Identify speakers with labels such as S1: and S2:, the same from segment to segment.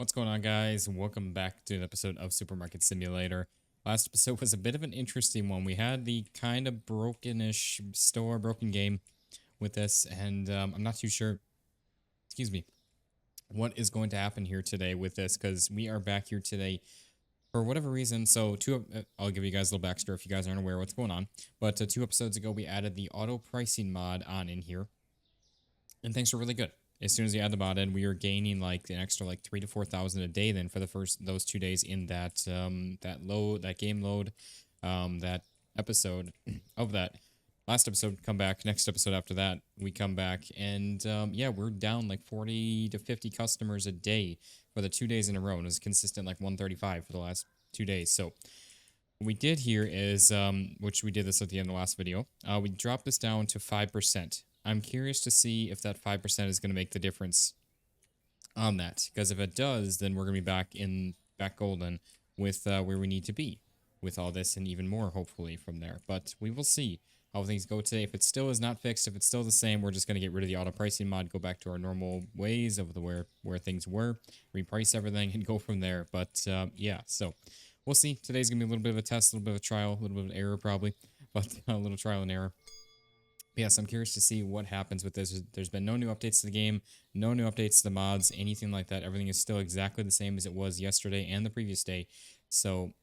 S1: What's going on, guys? Welcome back to an episode of Supermarket Simulator. Last episode was a bit of an interesting one. We had the kind of broken-ish store, broken game with this, and I'm not too sure, excuse me, what is going to happen here today with this, because we are back here today for whatever reason. So, I'll give you guys a little backstory if you guys aren't aware what's going on. But 2 episodes ago, we added the auto pricing mod on in here, and things were really good. As soon as you add the mod in, we are gaining like an extra like 3 to 4,000 a day. Then for the first those 2 days in that that game load, that episode of that last episode, come back next episode after that we come back and yeah, we're down like 40 to 50 customers a day for the 2 days in a row. And it was consistent like 135 for the last 2 days. So what we did here is, which we did this at the end of the last video, we dropped this down to 5%. I'm curious to see if that 5% is going to make the difference on that. Because if it does, then we're going to be back golden with where we need to be with all this and even more, hopefully, from there. But we will see how things go today. If it still is not fixed, if it's still the same, we're just going to get rid of the auto pricing mod, go back to our normal ways of where things were, reprice everything, and go from there. But yeah, so we'll see. Today's going to be a little bit of a test, a little bit of a trial, a little bit of an error probably, but a little trial and error. But yes, I'm curious to see what happens with this. There's been no new updates to the game, no new updates to the mods, anything like that. Everything is still exactly the same as it was yesterday and the previous day. So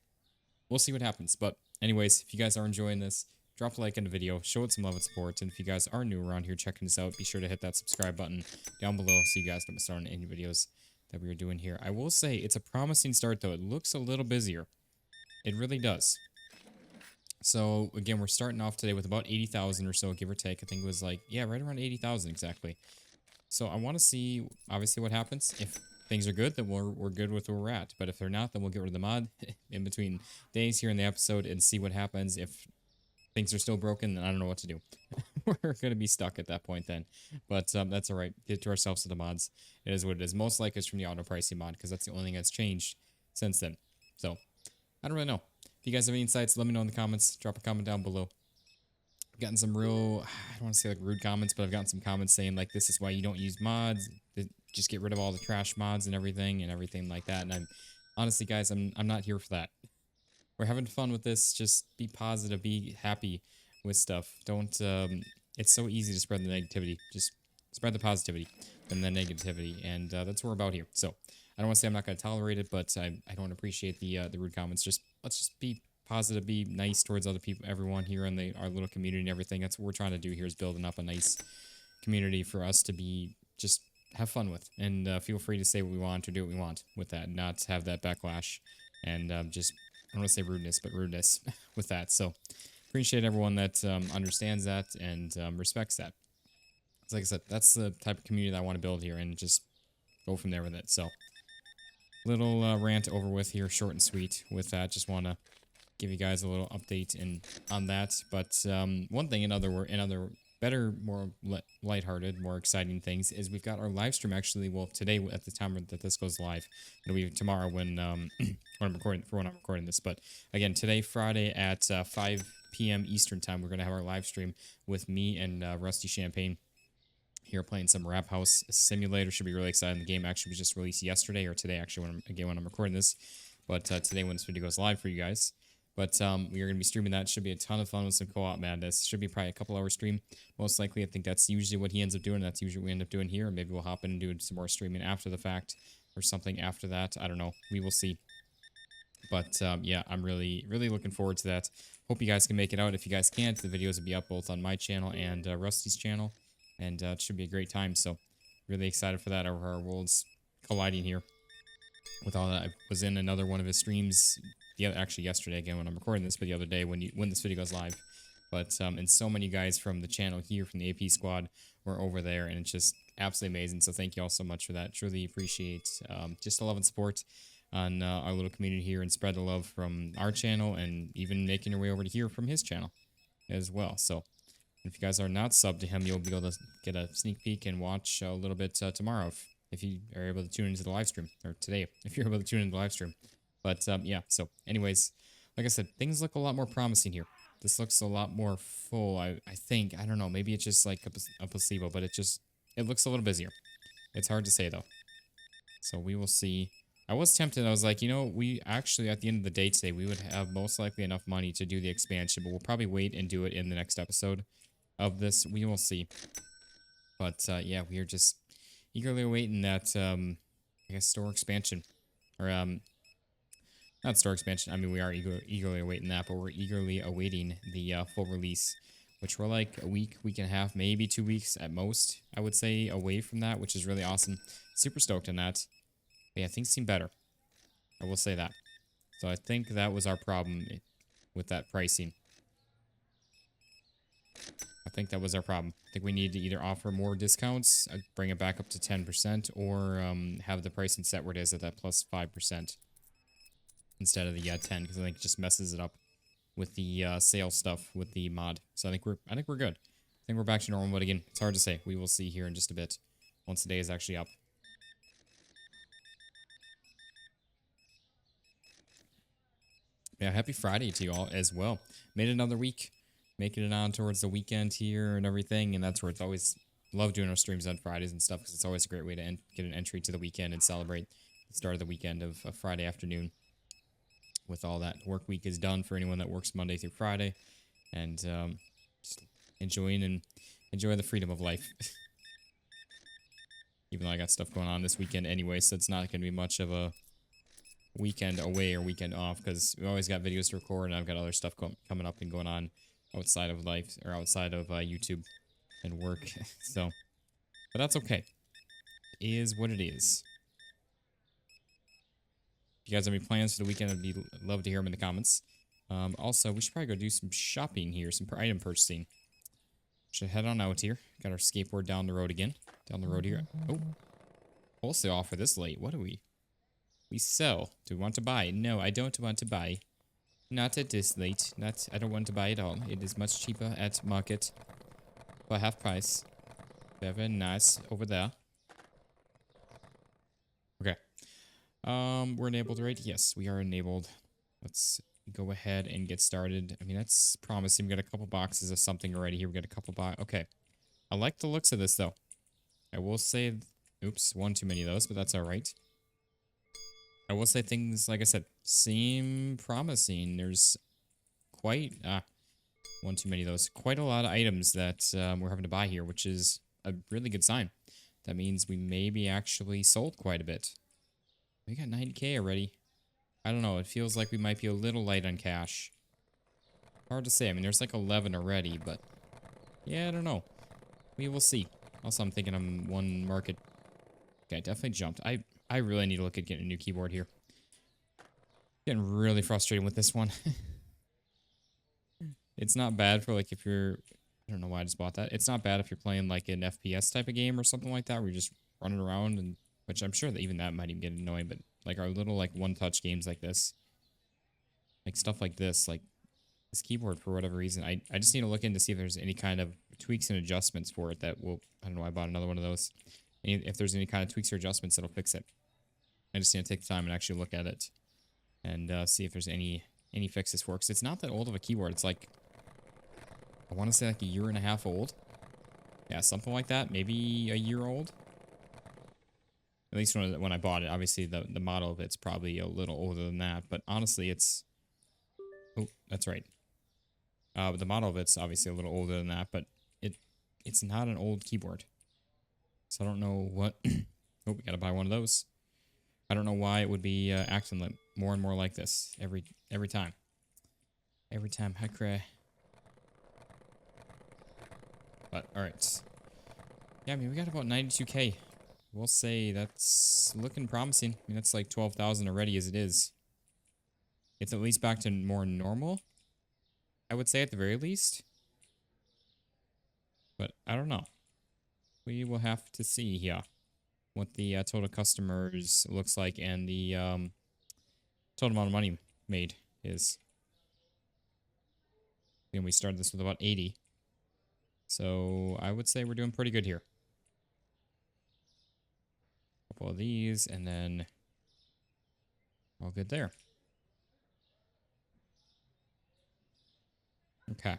S1: we'll see what happens. But anyways, if you guys are enjoying this, drop a like on the video, show it some love and support. And if you guys are new around here checking this out, be sure to hit that subscribe button down below so you guys don't miss out on any videos that we are doing here. I will say it's a promising start though. It looks a little busier. It really does. So again, we're starting off today with about 80,000 or so, give or take. I think it was like, yeah, right around 80,000 exactly. So I want to see, obviously, what happens. If things are good, then we're good with where we're at. But if they're not, then we'll get rid of the mod in between days here in the episode and see what happens. If things are still broken, then I don't know what to do. We're going to be stuck at that point then. But that's all right. Get to ourselves to the mods. It is what it is. Most likely it's from the auto pricing mod because that's the only thing that's changed since then. So I don't really know. If you guys have any insights, let me know in the comments. Drop a comment down below. I've gotten some real, I don't want to say like rude comments, but I've gotten some comments saying like, this is why you don't use mods. Just get rid of all the trash mods and everything like that. And I'm honestly, guys, I'm not here for that. We're having fun with this. Just be positive, be happy with stuff. Don't, it's so easy to spread the negativity. Just spread the positivity and the negativity. And that's what we're about here. So I don't want to say I'm not going to tolerate it, but I don't appreciate the rude comments. Let's just be positive, be nice towards other people, everyone here in our little community and everything. That's what we're trying to do here, is building up a nice community for us to be, just have fun with, and feel free to say what we want or do what we want with that, not have that backlash and just, I don't want to say rudeness, but rudeness with that. So appreciate everyone that understands that and respects that. Like I said, that's the type of community that I want to build here, and just go from there with it. So little rant over with here, short and sweet with that. Just want to give you guys a little update on that. But one thing, another better, more lighthearted, more exciting things is we've got our live stream actually. Well, today at the time that this goes live, it'll be tomorrow when when I'm recording this. But again, today, Friday at 5 p.m. Eastern time, we're gonna have our live stream with me and Rusty Champagne here playing some Rap House Simulator. Should be really exciting. The game actually was just released yesterday or today, actually, when I'm recording this. But today when this video goes live for you guys. But we are going to be streaming that. Should be a ton of fun with some co-op madness. Should be probably a couple-hour stream. Most likely, I think that's usually what he ends up doing. That's usually what we end up doing here. Maybe we'll hop in and do some more streaming after the fact or something after that. I don't know. We will see. But yeah, I'm really, really looking forward to that. Hope you guys can make it out. If you guys can't, the videos will be up both on my channel and Rusty's channel. And it should be a great time. So really excited for that. Our worlds colliding here with all that. I was in another one of his streams, actually yesterday again when I'm recording this, but the other day when this video goes live. But and so many guys from the channel here, from the AP squad, were over there, and it's just absolutely amazing. So thank you all so much for that. Truly appreciate just the love and support on our little community here, and spread the love from our channel, and even making your way over to here from his channel as well. So if you guys are not subbed to him, you'll be able to get a sneak peek and watch a little bit tomorrow if you are able to tune into the live stream, or today if you're able to tune into the live stream. But yeah, so anyways, like I said, things look a lot more promising here. This looks a lot more full, I think. I don't know, maybe it's just like a placebo, but it looks a little busier. It's hard to say though. So we will see I was tempted. I was like, you know, we actually, at the end of the day today, we would have most likely enough money to do the expansion, but we'll probably wait and do it in the next episode of this. We will see. But yeah, we are just eagerly awaiting that, I guess, store expansion. Or, not store expansion. I mean, we are eagerly awaiting that, but we're eagerly awaiting the full release, which we're like a week, week and a half, maybe 2 weeks at most, I would say, away from that, which is really awesome. Super stoked on that. But yeah, things seem better. I will say that. So I think that was our problem with that pricing. I think that was our problem. I think we need to either offer more discounts, bring it back up to 10%, or have the pricing set where it is at that plus 5% instead of the 10, because I think it just messes it up with the sale stuff with the mod. So I think we're good. I think we're back to normal, but again, it's hard to say. We will see here in just a bit once the day is actually up. Yeah, happy Friday to you all as well. Made another week, making it on towards the weekend here and everything, and that's where it's always love doing our streams on Fridays and stuff because it's always a great way to get an entry to the weekend and celebrate the start of the weekend of a Friday afternoon. With all that work week is done for anyone that works Monday through Friday, and just enjoy the freedom of life. Even though I got stuff going on this weekend anyway, so it's not going to be much of a weekend away or weekend off because we always got videos to record and I've got other stuff coming up and going on outside of life or outside of YouTube and work. So, but that's okay. It is what it is. If you guys have any plans for the weekend, I'd love to hear them in the comments. Also, we should probably go do some shopping here, some item purchasing. Should head on out here. Got our skateboard down the road again. Down the road here. Oh, wholesale offer this late. What do we? We sell. Do we want to buy? No, I don't want to buy. Not at this late. I don't want to buy at all. It is much cheaper at market. For half price. Very nice over there. Okay. We're enabled, right? Yes, we are enabled. Let's go ahead and get started. I mean, that's promising. We got a couple boxes of something already here. We got a couple Okay. I like the looks of this, though. I will say... Oops, one too many of those, but that's alright. I will say things, like I said, seem promising. There's quite... one too many of those. Quite a lot of items that we're having to buy here, which is a really good sign. That means we maybe actually sold quite a bit. We got 90k already. I don't know. It feels like we might be a little light on cash. Hard to say. I mean, there's like 11 already, but... Yeah, I don't know. We will see. Also, I'm thinking I'm one market... Okay, I definitely jumped. I really need to look at getting a new keyboard here. Getting really frustrated with this one. It's not bad for, like, if you're... I don't know why I just bought that. It's not bad if you're playing, like, an FPS type of game or something like that, where you're just running around, and which I'm sure that even that might even get annoying, but, like, our little, like, one-touch games like this, like, stuff like this, like, this keyboard, for whatever reason, I just need to look in to see if there's any kind of tweaks and adjustments for it that will... I don't know, I bought another one of those. And if there's any kind of tweaks or adjustments that'll fix it. I just need to take the time and actually look at it and see if there's any fixes for it. Because it's not that old of a keyboard. It's like... I want to say like a year and a half old. Yeah, something like that. Maybe a year old. At least when I bought it. Obviously, the model of it's probably a little older than that. But honestly, it's... Oh, that's right. The model of it's obviously a little older than that. But it's not an old keyboard. So I don't know what... Oh, we gotta buy one of those. I don't know why it would be acting like more and more like this every time. Every time. I cry. But, alright. Yeah, I mean, we got about 92k. We'll say that's looking promising. I mean, that's like 12,000 already as it is. It's at least back to more normal, I would say, at the very least. But, I don't know. We will have to see here what the total customers looks like and the total amount of money made is. And we started this with about 80. So I would say we're doing pretty good here. A couple of these, and then all good there. Okay.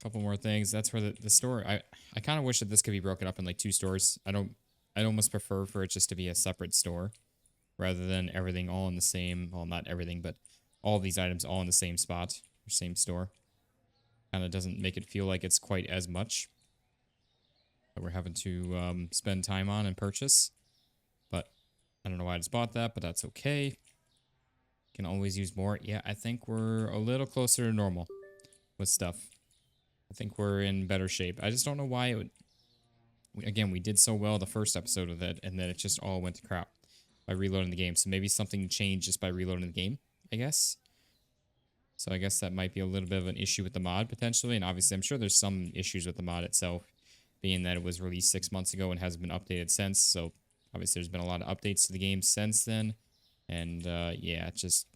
S1: Couple more things. That's where the store... I kind of wish that this could be broken up in like 2 stores. I don't I'd almost prefer for it just to be a separate store rather than everything all in the same, well, not everything, but all these items all in the same spot or same store. Kind of doesn't make it feel like it's quite as much that we're having to spend time on and purchase. But I don't know why I just bought that, but that's okay. Can always use more. Yeah, I think we're a little closer to normal with stuff. I think we're in better shape. I just don't know why it would... Again, we did so well the first episode of it, and then it just all went to crap by reloading the game. So maybe something changed just by reloading the game, I guess. So I guess that might be a little bit of an issue with the mod, potentially. And obviously, I'm sure there's some issues with the mod itself, being that it was released 6 months ago and hasn't been updated since. So obviously, there's been a lot of updates to the game since then. And yeah, just...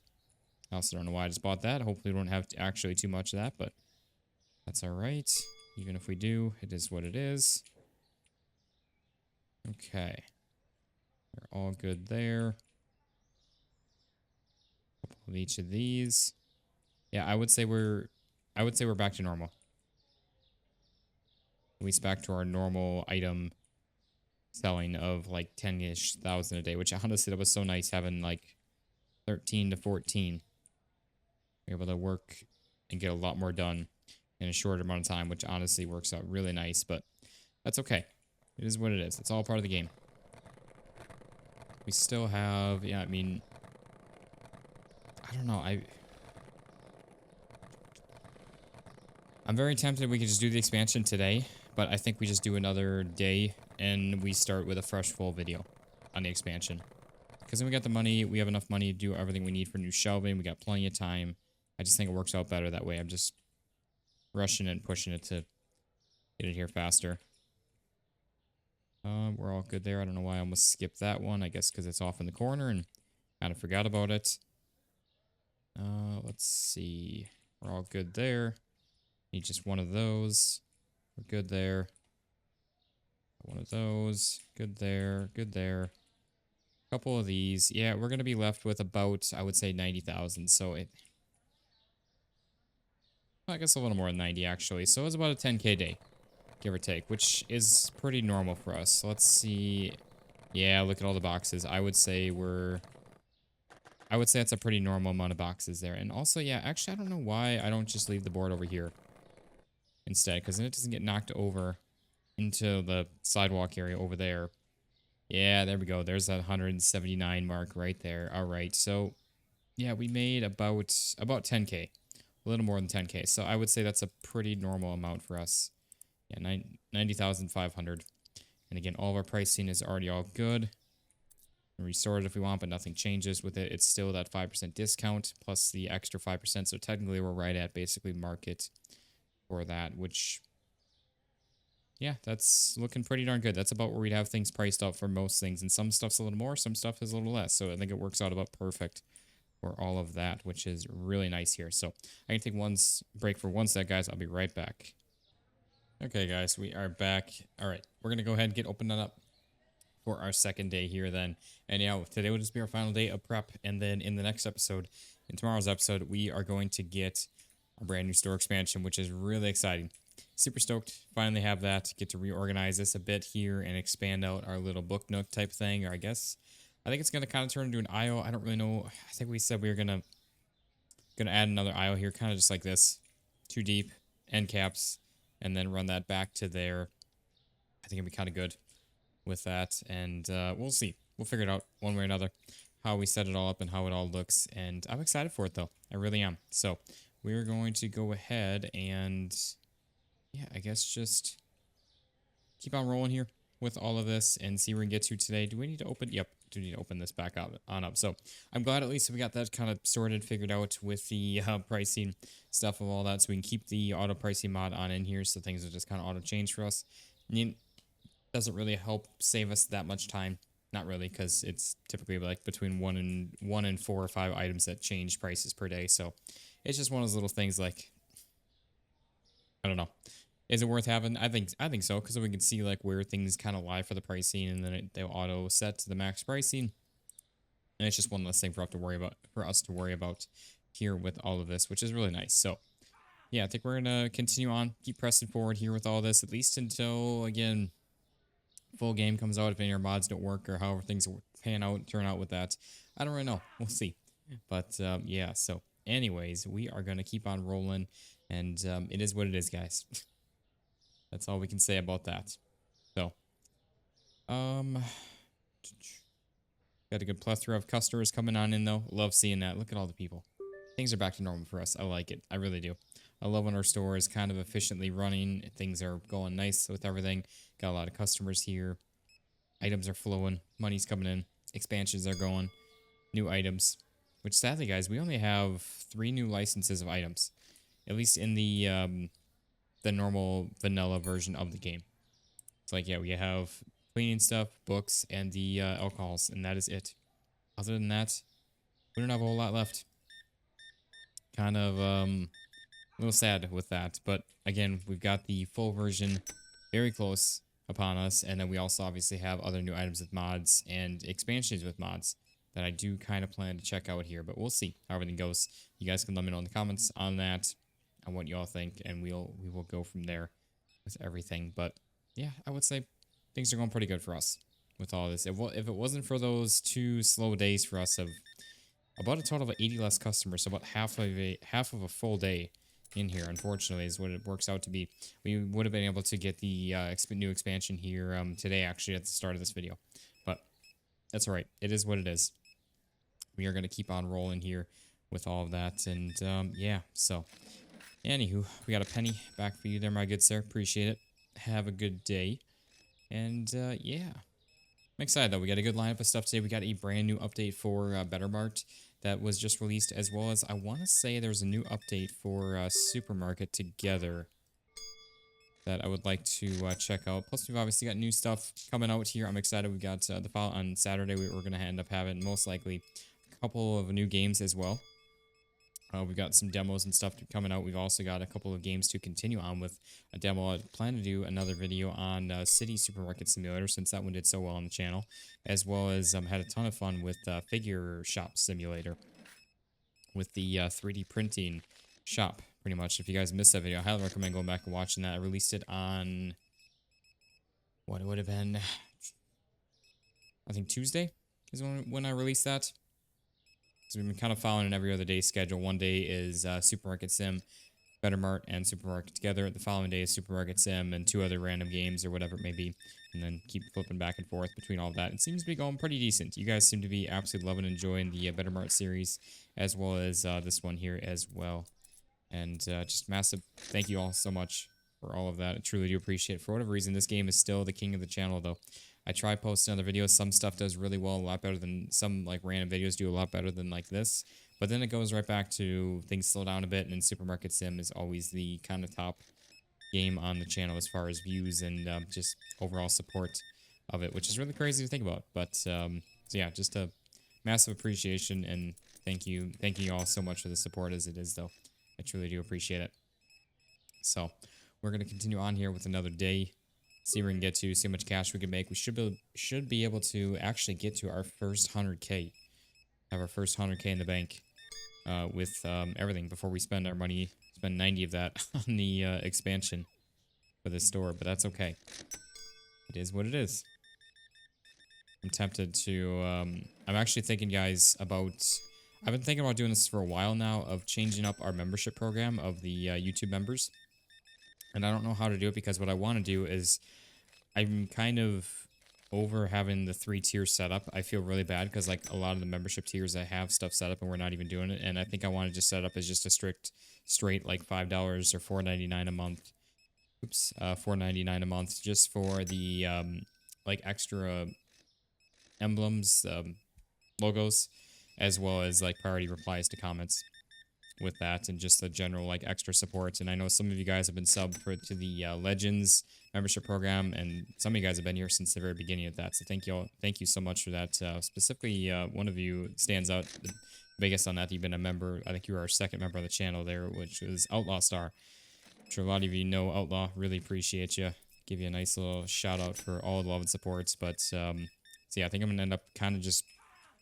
S1: I also don't know why I just bought that. Hopefully, we don't have actually too much of that, but that's all right. Even if we do, it is what it is. Okay. We're all good there. Couple of each of these. Yeah, I would say we're back to normal. At least back to our normal item selling of like 10-ish thousand a day, which honestly that was so nice having like 13 to 14. We're able to work and get a lot more done in a shorter amount of time, which honestly works out really nice, but that's okay. It is what it is. It's all part of the game. We still have, yeah, I mean, I don't know. I'm very tempted we could just do the expansion today, but I think we just do another day and we start with a fresh full video on the expansion. Because then we got the money, we have enough money to do everything we need for new shelving, we got plenty of time. I just think it works out better that way. I'm just rushing it and pushing it to get it here faster. We're all good there. I don't know why I almost skipped that one. I guess because it's off in the corner and kind of forgot about it. Let's see. We're all good there. Need just one of those. We're good there. One of those. Good there. Good there. Couple of these. Yeah, we're going to be left with about, I would say, 90,000. So it... I guess a little more than 90, actually. So it's about a 10k day, give or take, which is pretty normal for us. So let's see. Yeah, look at all the boxes. I would say that's a pretty normal amount of boxes there. And also, yeah, actually, I don't know why I don't just leave the board over here instead, because then it doesn't get knocked over into the sidewalk area over there. Yeah, there we go. There's that 179 mark right there. All right, so yeah, we made about 10k. A little more than 10k. So I would say that's a pretty normal amount for us. Yeah, 90,500. And again, all of our pricing is already all good. Restore it if we want, but nothing changes with it. It's still that 5% discount plus the extra 5%. So technically we're right at basically market for that, which, yeah, that's looking pretty darn good. That's about where we'd have things priced out for most things. And some stuff's a little more, some stuff is a little less. So I think it works out about perfect for all of that, which is really nice here. So I can take one break for 1 sec, guys. I'll be right back. Okay, guys, we are back. All right, we're going to go ahead and get opening up for our second day here then. And yeah, today will just be our final day of prep. And then in the next episode, in tomorrow's episode, we are going to get a brand new store expansion, which is really exciting. Super stoked. Finally have that. Get to reorganize this a bit here and expand out our little book nook type thing. Or I think it's going to kind of turn into an aisle. I don't really know. I think we said we were going to add another aisle here, kind of just like this. 2 deep, end caps, and then run that back to there. I think it'll be kind of good with that. And we'll see. We'll figure it out one way or another, how we set it all up and how it all looks. And I'm excited for it, though. I really am. So we're going to go ahead and, yeah, I guess just keep on rolling here with all of this and see where we get to today. Do we need to open? Yep, do need to open this back up on. So I'm glad at least we got that kind of sorted, figured out with the pricing stuff of all that, so we can keep the auto pricing mod on in here, so things will just kind of auto change for us. I mean, doesn't really help save us that much time. Not really, because it's typically like between one and 4 or 5 items that change prices per day. So it's just one of those little things. Like, I don't know. Is it worth having? I think so, because we can see like where things kind of lie for the pricing, and then they'll auto set to the max pricing. And it's just one less thing for us to worry about here with all of this, which is really nice. So yeah, I think we're gonna continue on, keep pressing forward here with all this, at least until, again, full game comes out, if any of your mods don't work or however things turn out with that. I don't really know. We'll see. But yeah, so anyways, we are going to keep on rolling, and it is what it is, guys. That's all we can say about that. So, um, got a good plethora of customers coming on in, though. Love seeing that. Look at all the people. Things are back to normal for us. I like it. I really do. I love when our store is kind of efficiently running. Things are going nice with everything. Got a lot of customers here. Items are flowing. Money's coming in. Expansions are going. New items. Which, sadly, guys, we only have 3 new licenses of items. At least in the normal vanilla version of the game. It's like, yeah, we have cleaning stuff, books, and the alcohols, and that is it. Other than that, we don't have a whole lot left. Kind of a little sad with that, but again, we've got the full version very close upon us, and then we also obviously have other new items with mods and expansions with mods that I do kind of plan to check out here, but we'll see how everything goes. You guys can let me know in the comments on that, on what you all think, and we will go from there with everything. But yeah, I would say things are going pretty good for us with all this. If it wasn't for those 2 slow days for us of about a total of 80 less customers, so about half of a full day in here, unfortunately, is what it works out to be. We would have been able to get the new expansion here today, actually, at the start of this video. But that's all right. It is what it is. We are going to keep on rolling here with all of that. And yeah, so anywho, we got a penny back for you there, my good sir. Appreciate it. Have a good day. And yeah, I'm excited though. We got a good lineup of stuff today. We got a brand new update for Bettermart that was just released, as well as I want to say there's a new update for Supermarket Together that I would like to check out. Plus, we've obviously got new stuff coming out here. I'm excited. We got the file on Saturday. We're going to end up having most likely a couple of new games as well. We've got some demos and stuff coming out. We've also got a couple of games to continue on with a demo. I plan to do another video on City Supermarket Simulator, since that one did so well on the channel, as well as had a ton of fun with Figure Shop Simulator with the 3D printing shop, pretty much. If you guys missed that video, I highly recommend going back and watching that. I released it on, what it would have been, I think Tuesday is when I released that. So we've been kind of following an every other day schedule. One day is Supermarket Sim, Bettermart, and Supermarket Together. The following day is Supermarket Sim and 2 other random games or whatever it may be. And then keep flipping back and forth between all that. It seems to be going pretty decent. You guys seem to be absolutely loving and enjoying the Bettermart series, as well as this one here as well. And just massive thank you all so much for all of that. I truly do appreciate it. For whatever reason, this game is still the king of the channel, though. I try posting other videos. Some stuff does really well, a lot better than some like random videos do a lot better than like this. But then it goes right back to things slow down a bit, and Supermarket Sim is always the kind of top game on the channel as far as views and just overall support of it, which is really crazy to think about. But so yeah, just a massive appreciation and thank you all so much for the support as it is, though. I truly do appreciate it. So we're gonna continue on here with another day. See where we can get to, see how much cash we can make. We should be able to actually get to our first 100K. Have our first 100K in the bank with everything before we spend our money. Spend 90 of that on the expansion for this store, but that's okay. It is what it is. I'm tempted to... I'm actually thinking, guys, about... I've been thinking about doing this for a while now, of changing up our membership program of the YouTube members. And I don't know how to do it, because what I want to do is I'm kind of over having the 3 tiers set up. I feel really bad because like a lot of the membership tiers I have stuff set up and we're not even doing it. And I think I want to just set up as just a straight like $5 or $4.99 a month. Oops, $4.99 a month just for the like extra emblems, logos, as well as like priority replies to comments with that, and just the general like extra support. And I know some of you guys have been subbed to the Legends membership program, and some of you guys have been here since the very beginning of that, so thank you so much for that. Specifically, one of you stands out the biggest on that. You've been a member. I think you were our 2nd member of the channel there, which was Outlaw Star. I'm sure a lot of you know Outlaw. Really appreciate you. Give you a nice little shout out for all the love and supports. But so yeah, I think I'm gonna end up kind of just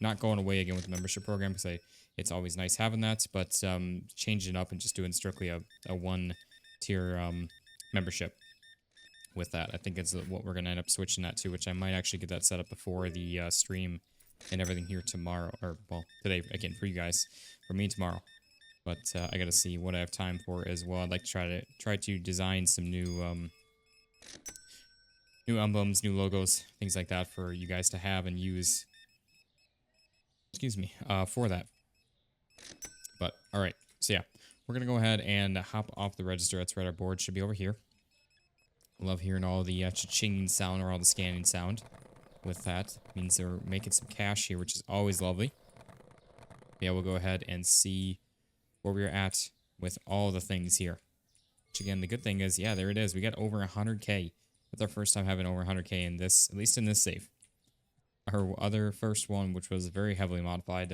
S1: not going away again with the membership program, because it's always nice having that, but changing it up and just doing strictly a 1-tier membership with that. I think it's what we're going to end up switching that to, which I might actually get that set up before the stream and everything here tomorrow. Or, well, today, again, for you guys. For me, tomorrow. But I got to see what I have time for as well. I'd like to try to design some new emblems, new logos, things like that for you guys to have and use. Excuse me, for that. But, alright. So, yeah. We're going to go ahead and hop off the register. That's right. Our board should be over here. Love hearing all the cha-chinging sound or all the scanning sound with that. Means they're making some cash here, which is always lovely. Yeah, we'll go ahead and see where we're at with all the things here. Which, again, the good thing is, yeah, there it is. We got over 100K. That's our first time having over 100K in this, at least in this save. Our other first one, which was very heavily modified,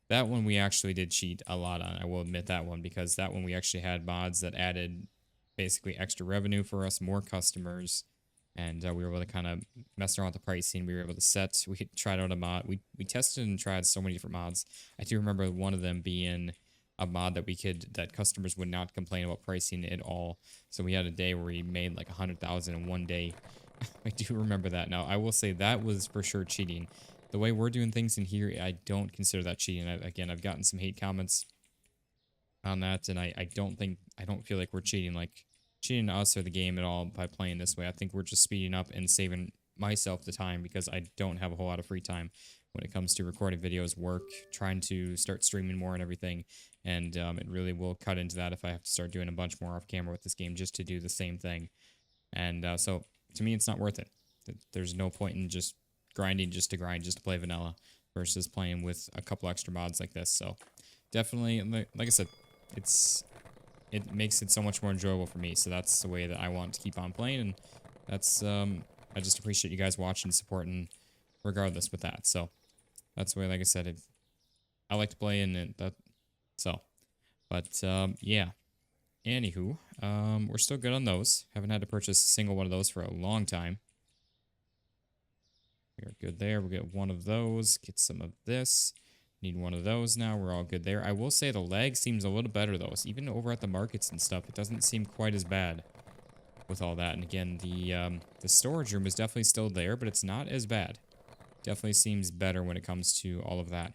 S1: that one we actually did cheat a lot on. I will admit that one, because that one we actually had mods that added basically extra revenue for us, more customers, and we were able to kind of mess around with the pricing. We were able to we tried out a mod. We tested and tried so many different mods. I do remember one of them being a mod that customers would not complain about pricing at all. So we had a day where we made like 100,000 in one day. I do remember that. Now, I will say that was for sure cheating. The way we're doing things in here, I don't consider that cheating. Again, I've gotten some hate comments on that, and I don't feel like we're cheating us or the game at all by playing this way. I think we're just speeding up and saving myself the time, because I don't have a whole lot of free time when it comes to recording videos, work, trying to start streaming more and everything. And it really will cut into that if I have to start doing a bunch more off camera with this game just to do the same thing. And so to me, it's not worth it. There's no point in just grinding just to grind, just to play vanilla, versus playing with a couple extra mods like this. So definitely, like I said, it makes it so much more enjoyable for me. So that's the way that I want to keep on playing, and that's I just appreciate you guys watching and supporting regardless with that. So that's the way, like I said, I like to play in it. Yeah. Anywho, we're still good on those. Haven't had to purchase a single one of those for a long time. We're good there. We'll get one of those. Get some of this. Need one of those now. We're all good there. I will say the lag seems a little better, though. So even over at the markets and stuff, it doesn't seem quite as bad with all that. And again, the storage room is definitely still there, but it's not as bad. Definitely seems better when it comes to all of that.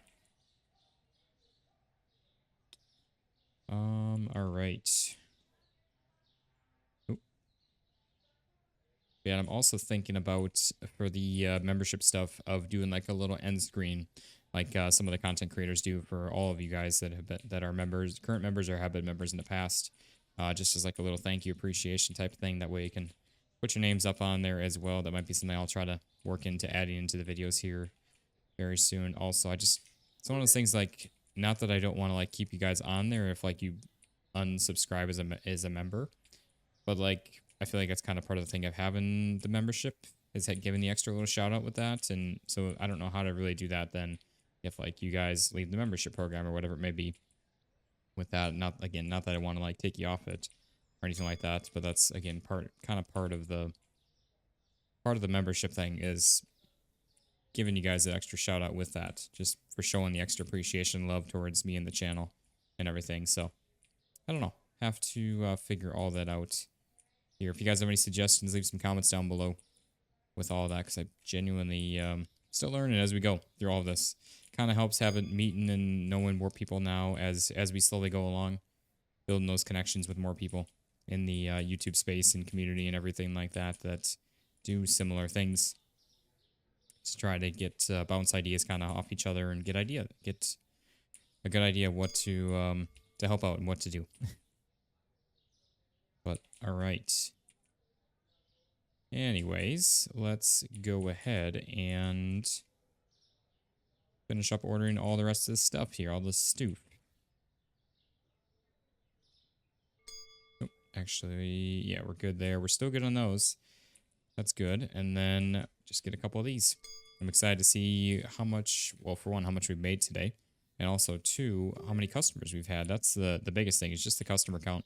S1: All right. Yeah, I'm also thinking about, for the membership stuff, of doing like a little end screen, like some of the content creators do for all of you guys that are members, current members, or have been members in the past, just as like a little thank you appreciation type of thing. That way you can put your names up on there as well. That might be something I'll try to work into adding into the videos here very soon. Also, it's one of those things, like, not that I don't want to like keep you guys on there if like you unsubscribe as a member, but like, I feel like that's kind of part of the thing of having the membership, is giving the extra little shout out with that. And so I don't know how to really do that then if like you guys leave the membership program or whatever it may be with that. Not that I want to like take you off it or anything like that, but that's, again, part of the membership thing, is giving you guys an extra shout out with that, just for showing the extra appreciation and love towards me and the channel and everything. So I don't know, have to figure all that out here. If you guys have any suggestions, leave some comments down below with all of that, because I genuinely still learning as we go through all of this. Kind of helps having meeting and knowing more people now as we slowly go along, building those connections with more people in the YouTube space and community and everything like that do similar things. Just try to get bounce ideas kind of off each other and get a good idea of what to help out and what to do. But all right. Anyways, let's go ahead and finish up ordering all the rest of this stuff here, all this stoof. Oh, actually, yeah, we're good there. We're still good on those. That's good. And then just get a couple of these. I'm excited to see how much, well, for one, how much we've made today. And also, two, how many customers we've had. That's the biggest thing, is just the customer count.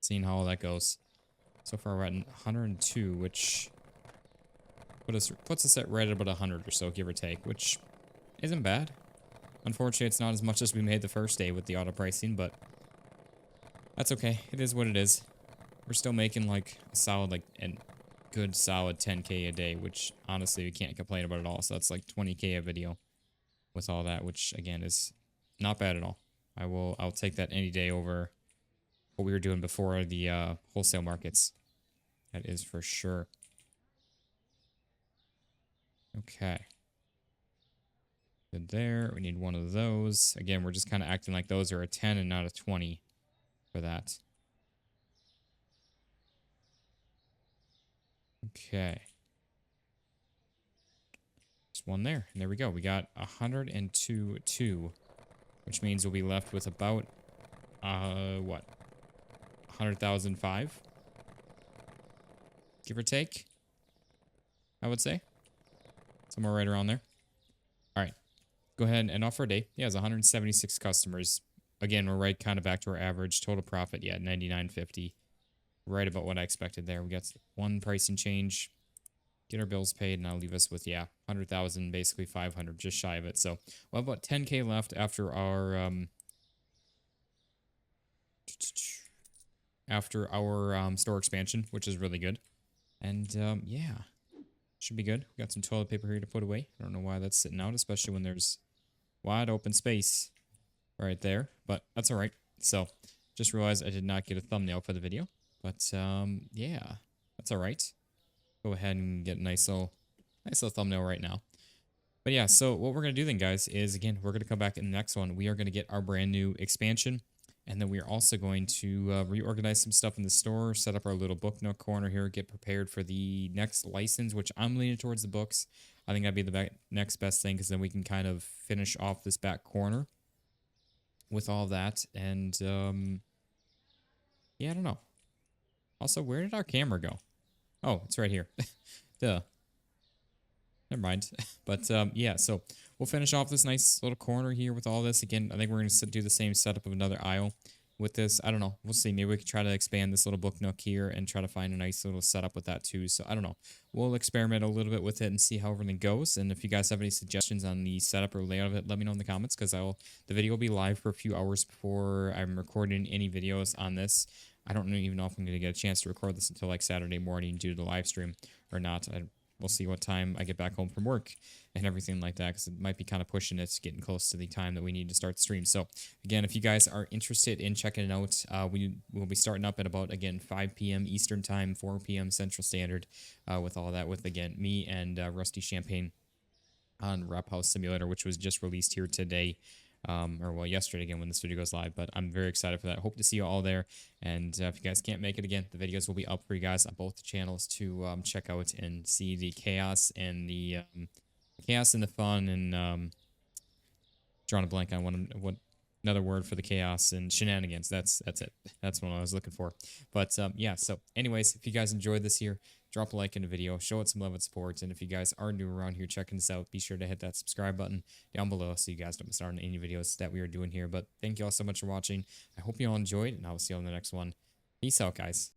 S1: Seeing how all that goes. So far, we're at 102, which puts us at right at about 100 or so, give or take, which isn't bad. Unfortunately, it's not as much as we made the first day with the auto pricing, but that's okay. It is what it is. we're still making like a solid, like, and good solid 10K a day, which honestly we can't complain about at all. So that's like 20K a video with all that, which again is not bad at all. I'll take that any day over what we were doing before the wholesale markets. That is for sure. Okay. Good there. We need one of those. Again, we're just kind of acting like those are a 10 and not a 20 for that. Okay. Just one there. And there we go. We got 102.2, which means we'll be left with about, what? 100,005? Give or take, I would say. Somewhere right around there. All right. Go ahead and offer a day. Yeah, it's 176 customers. Again, we're right kind of back to our average total profit. Yeah, 99.50. Right about what I expected there. We got one pricing change. Get our bills paid, and I'll leave us with, yeah, 100,000, basically 500, just shy of it. So we'll have about 10K left after our store expansion, which is really good. And yeah, should be good. We got some toilet paper here to put away. I don't know why that's sitting out, especially when there's wide open space right there, but that's all right. So just realized I did not get a thumbnail for the video, but yeah, that's all right. Go ahead and get a nice little thumbnail right now. But yeah, so what we're going to do then, guys, is, again, we're going to come back in the next one. We are going to get our brand new expansion. And then we are also going to reorganize some stuff in the store, set up our little book nook corner here, get prepared for the next license, which I'm leaning towards the books. I think that'd be the next best thing, because then we can kind of finish off this back corner with all that. And yeah, I don't know. Also, where did our camera go? Oh, it's right here. Duh. Never mind. But yeah, so we'll finish off this nice little corner here with all this. Again, I think we're going to do the same setup of another aisle with this. I don't know. We'll see. Maybe we could try to expand this little book nook here and try to find a nice little setup with that too. So I don't know. We'll experiment a little bit with it and see how everything goes. And if you guys have any suggestions on the setup or layout of it, let me know in the comments, because the video will be live for a few hours before I'm recording any videos on this. I don't even know if I'm going to get a chance to record this until like Saturday morning due to the live stream or not. We'll see what time I get back home from work and everything like that, because it might be kind of pushing it, getting close to the time that we need to start the stream. So, again, if you guys are interested in checking it out, we will be starting up at about, again, 5 p.m. Eastern Time, 4 p.m. Central Standard, with all that, with, again, me and Rusty Champagne on Rep House Simulator, which was just released here today. Or well, yesterday again when this video goes live, but I'm very excited for that. Hope to see you all there. And if you guys can't make it, again, the videos will be up for you guys on both the channels to check out and see the chaos and the fun, and drawing a blank on what another word for the chaos and shenanigans. That's it. That's what I was looking for. But yeah, so anyways, if you guys enjoyed this here, drop a like in the video, show it some love and support. And if you guys are new around here checking this out, be sure to hit that subscribe button down below so you guys don't miss out on any videos that we are doing here. But thank you all so much for watching. I hope you all enjoyed, and I will see you on the next one. Peace out, guys.